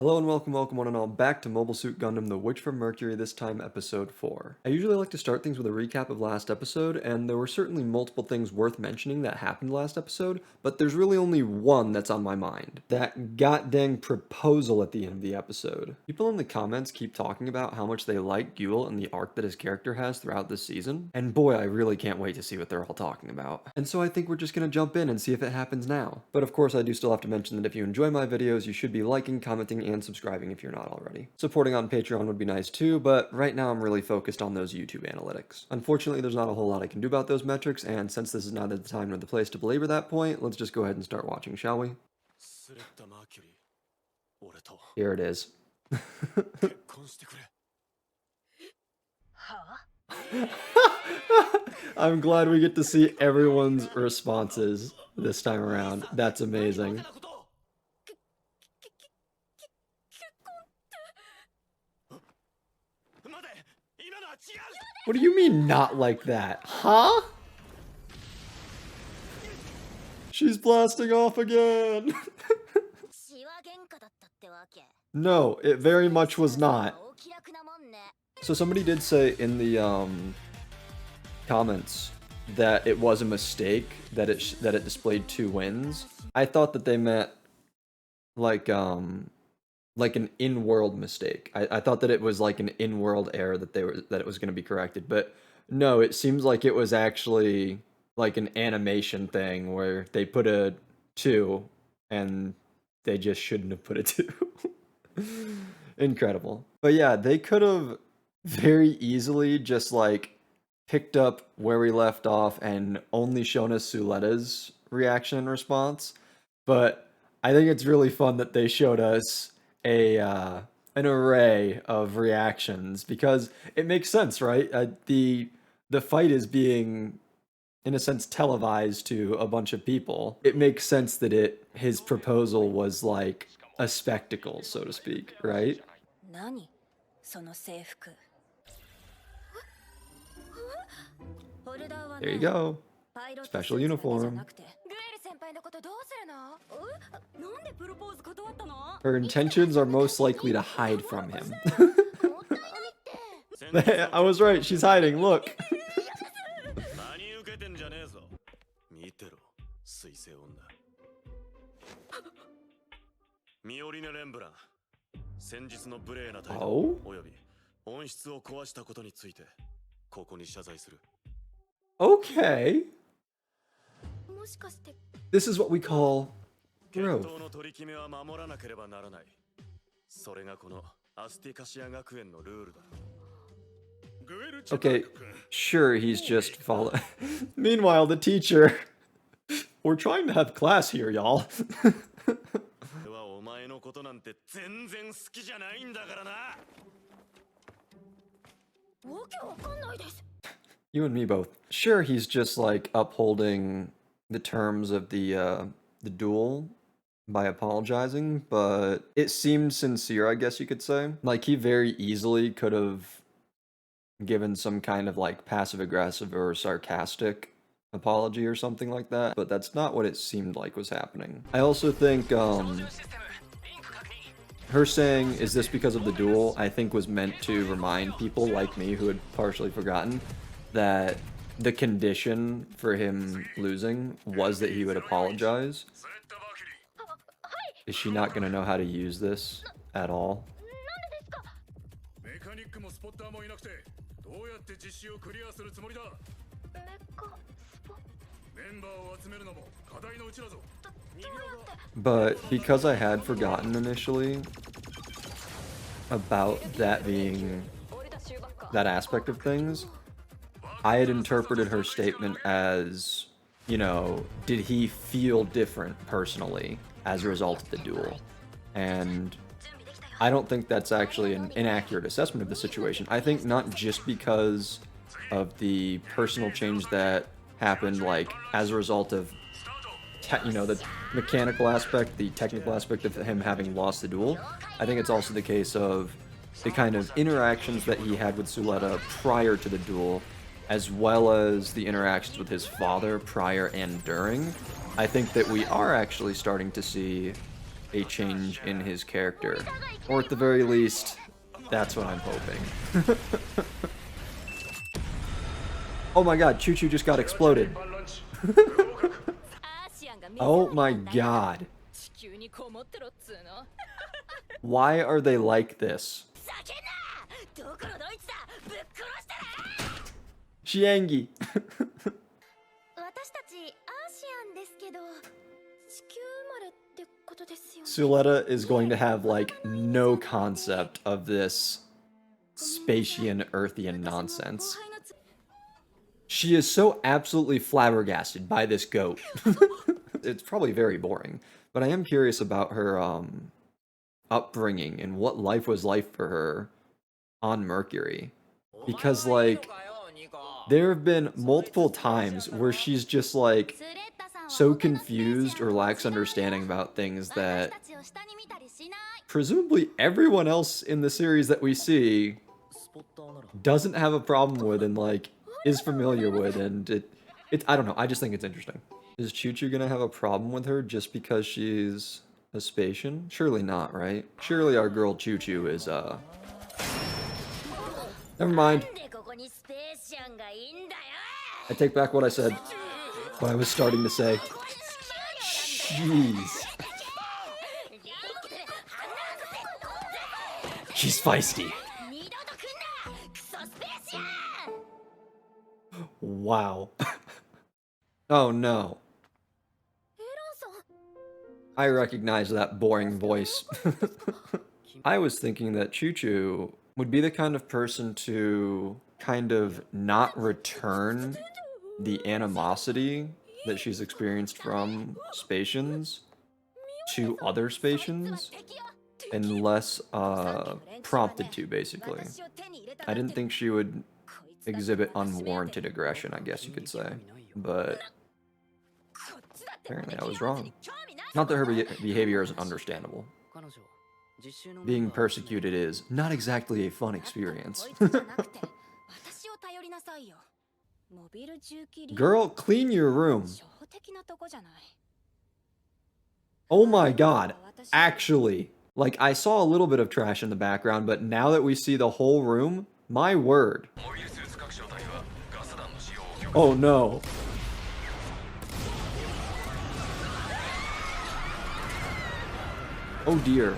Hello and welcome one and all back to Mobile Suit Gundam The Witch from Mercury, this time episode 4. I usually like to start things with a recap of last episode, and there were certainly multiple things worth mentioning that happened last episode, but there's really only one that's on my mind. That goddamn proposal at the end of the episode. People in the comments keep talking about how much they like Gule and the arc that his character has throughout this season, and boy, I really can't wait to see what they're all talking about. And so I think we're just gonna jump in and see if it happens now. But of course I do still have to mention that if you enjoy my videos, you should be liking, commenting, and subscribing if you're not already. Supporting on Patreon would be nice too, but right now I'm really focused on those YouTube analytics. Unfortunately, there's not a whole lot I can do about those metrics, and since this is neither the time nor the place to belabor that point, let's just go ahead and start watching, shall we? Here it is. I'm glad we get to see everyone's responses this time around. That's amazing. What do you mean not like that? Huh? She's blasting off again. No, it very much was not. So somebody did say in the comments that it was a mistake that it displayed 2 wins. I thought that they meant like an in-world mistake. I thought that it was like an in-world error that it was going to be corrected, but no, it seems like it was actually like an animation thing where they put a 2 and they just shouldn't have put a 2. Incredible. But yeah, they could have very easily just like picked up where we left off and only shown us Suletta's reaction and response, but I think it's really fun that they showed us an array of reactions because it makes sense, right? The fight is being, in a sense, televised to a bunch of people. It makes sense that his proposal was like a spectacle, so to speak, right? There you go. Special uniform. Her intentions are most likely to hide from him. I was right, she's hiding, look. Oh? Okay. This is what we call growth. Okay, sure, he's just following. Meanwhile, the teacher... We're trying to have class here, y'all. You and me both. Sure, he's just like upholding the terms of the duel by apologizing, but it seemed sincere, I guess you could say. Like, he very easily could have given some kind of like passive-aggressive or sarcastic apology or something like that, but that's not what it seemed like was happening. I also think her saying, "Is this because of the duel?" I think was meant to remind people like me who had partially forgotten that the condition for him losing was that he would apologize. Is she not going to know how to use this at all? But because I had forgotten initially about that being that aspect of things, I had interpreted her statement as, you know, did he feel different personally as a result of the duel? And I don't think that's actually an inaccurate assessment of the situation. I think not just because of the personal change that happened, like, as a result of, you know, the mechanical aspect, the technical aspect of him having lost the duel. I think it's also the case of the kind of interactions that he had with Suletta prior to the duel, as well as the interactions with his father prior and during. I think that we are actually starting to see a change in his character. Or at the very least, that's what I'm hoping. Oh my god, Chuchu just got exploded. Oh my god. Why are they like this? Shiangi. Suletta is going to have, like, no concept of this Spacian Earthian nonsense. She is so absolutely flabbergasted by this goat. It's probably very boring, but I am curious about her upbringing and what life was like for her on Mercury. Because, like, there have been multiple times where she's just, like, so confused or lacks understanding about things that presumably everyone else in the series that we see doesn't have a problem with and, like, is familiar with, and it I don't know, I just think it's interesting. Is Chuchu gonna have a problem with her just because she's a Spacian? Surely not, right? Surely our girl Chuchu is, never mind. I take back what I said. What I was starting to say. Jeez. She's feisty. Wow. Oh no. I recognize that boring voice. I was thinking that Chuchu would be the kind of person to kind of not return the animosity that she's experienced from Spacians to other Spacians unless prompted to, basically. I didn't think she would exhibit unwarranted aggression, I guess you could say, but apparently I was wrong. Not that her behavior isn't understandable. Being persecuted is not exactly a fun experience. Girl, clean your room. Oh my god, actually. Like, I saw a little bit of trash in the background, but now that we see the whole room, my word. Oh no. Oh dear.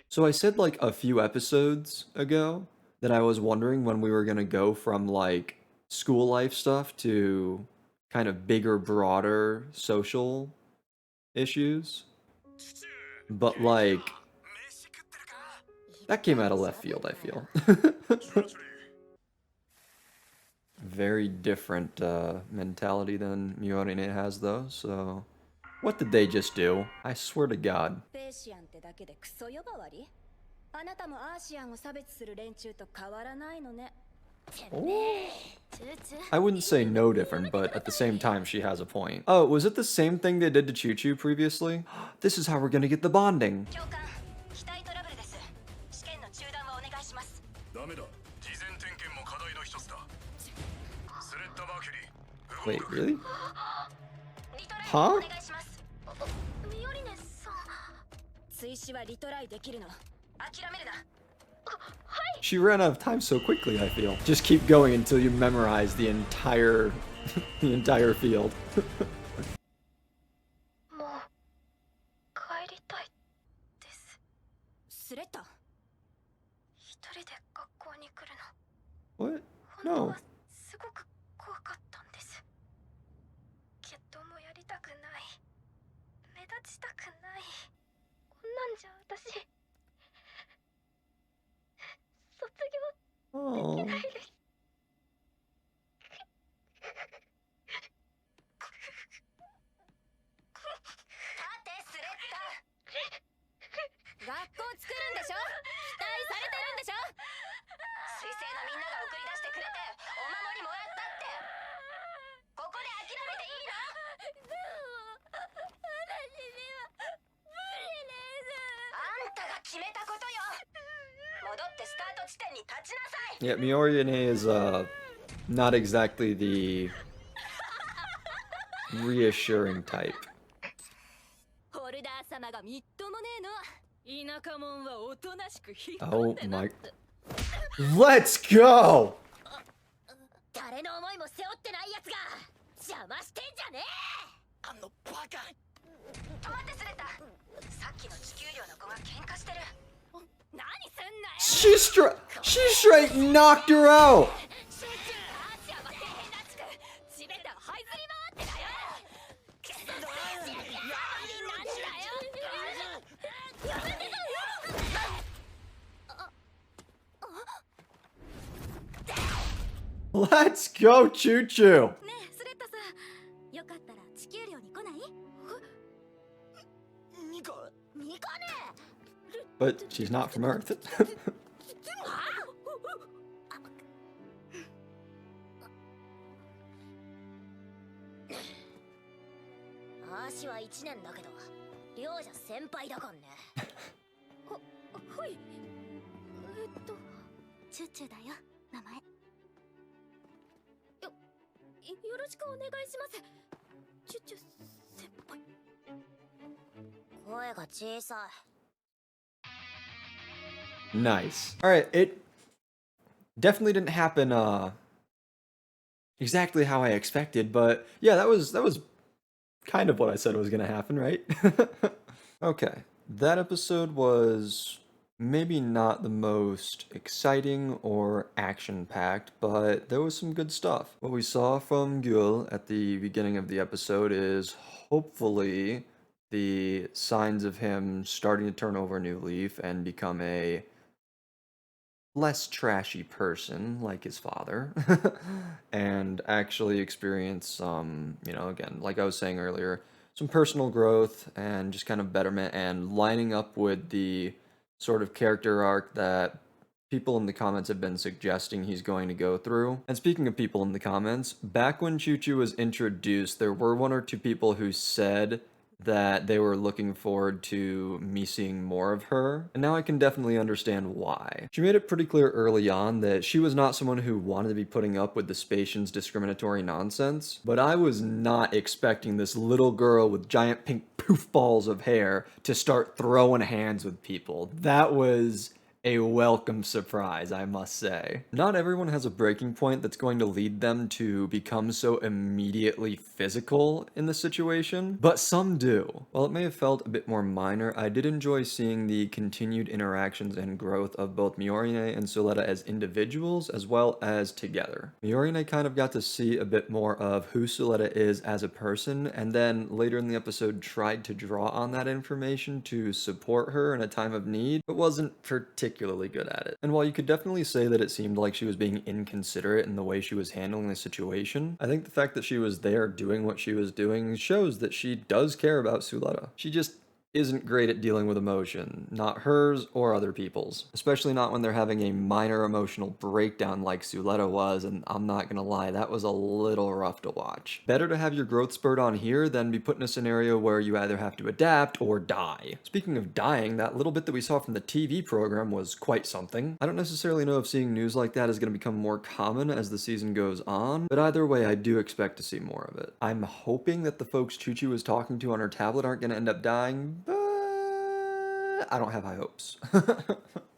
So I said, like, a few episodes ago that I was wondering when we were gonna go from, like, school life stuff to kind of bigger, broader social issues. But, like, that came out of left field, I feel. Very different mentality than Miorine has, though, so... What did they just do? I swear to God. Oh. I wouldn't say no different, but at the same time, she has a point. Oh, was it the same thing they did to Chuchu previously? This is how we're gonna get the bonding. Wait, really? Huh? She ran out of time so quickly, I feel. Just keep going until you memorize the entire the entire field. What? No. Oh. Yeah, Mioriane is not exactly the reassuring type. Oh my. Let's go! She straight knocked her out! Let's go, Chuchu! But she's not from Earth. Nice. Alright, it definitely didn't happen exactly how I expected, but yeah, that was kind of what I said was gonna happen, right? Okay, that episode was maybe not the most exciting or action-packed, but there was some good stuff. What we saw from Gül at the beginning of the episode is hopefully the signs of him starting to turn over a new leaf and become a less trashy person like his father and actually experience some, again, like I was saying earlier, some personal growth and just kind of betterment and lining up with the sort of character arc that people in the comments have been suggesting he's going to go through. And speaking of people in the comments, back when Chuchu was introduced, there were one or two people who said that they were looking forward to me seeing more of her, and now I can definitely understand why. She made it pretty clear early on that she was not someone who wanted to be putting up with the Spatians' discriminatory nonsense, but I was not expecting this little girl with giant pink poof balls of hair to start throwing hands with people. That was a welcome surprise, I must say. Not everyone has a breaking point that's going to lead them to become so immediately physical in the situation, but some do. While it may have felt a bit more minor, I did enjoy seeing the continued interactions and growth of both Mioriane and Suletta as individuals as well as together. Mioriane kind of got to see a bit more of who Suletta is as a person, and then later in the episode tried to draw on that information to support her in a time of need, but wasn't particularly good at it. And while you could definitely say that it seemed like she was being inconsiderate in the way she was handling the situation, I think the fact that she was there doing what she was doing shows that she does care about Suletta. She just isn't great at dealing with emotion, not hers or other people's, especially not when they're having a minor emotional breakdown like Suletta was, and I'm not gonna lie, that was a little rough to watch. Better to have your growth spurt on here than be put in a scenario where you either have to adapt or die. Speaking of dying, that little bit that we saw from the TV program was quite something. I don't necessarily know if seeing news like that is gonna become more common as the season goes on, but either way, I do expect to see more of it. I'm hoping that the folks Chuchu was talking to on her tablet aren't gonna end up dying, but I don't have high hopes.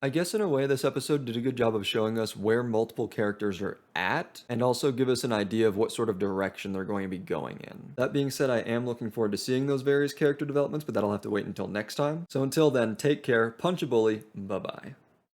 I guess in a way this episode did a good job of showing us where multiple characters are at and also give us an idea of what sort of direction they're going to be going in. That being said, I am looking forward to seeing those various character developments, but that'll have to wait until next time. So until then, take care, punch a bully, bye-bye.